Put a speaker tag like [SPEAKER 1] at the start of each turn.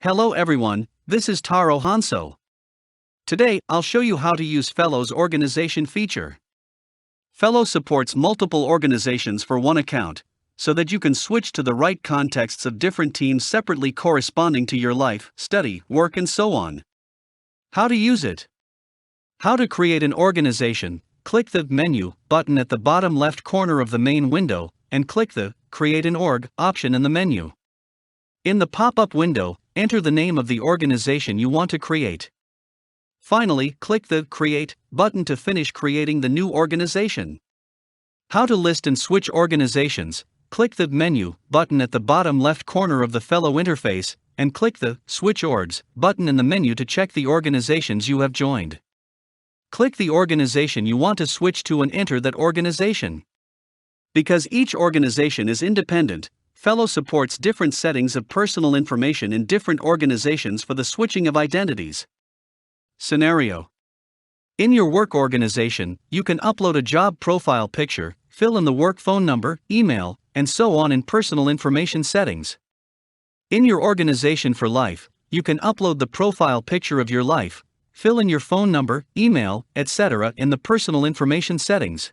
[SPEAKER 1] Hello everyone, this is Taro Honso. Today, I'll show you how to use Felo's organization feature. Felo supports multiple organizations for one account, so that you can switch to the right contexts of different teams separately corresponding to your life, study, work and so on. How to use it. How to create an organization. Click the Menu button at the bottom left corner of the main window, and click the Create an Org option in the menu. In the pop-up window, enter the name of the organization you want to create. Finally, click the Create button to finish creating the new organization. How to list and switch organizations. Click the Menu button at the bottom left corner of the Felo interface, and click the Switch Orgs button in the menu to check the organizations you have joined. Click the organization you want to switch to and enter that organization. Because each organization is independent, Felo supports different settings of personal information in different organizations for the switching of identities. Scenario. In your work organization, you can upload a job profile picture, fill in the work phone number, email, and so on in personal information settings. In your organization for life, you can upload the profile picture of your life, fill in your phone number, email, etc. in the personal information settings.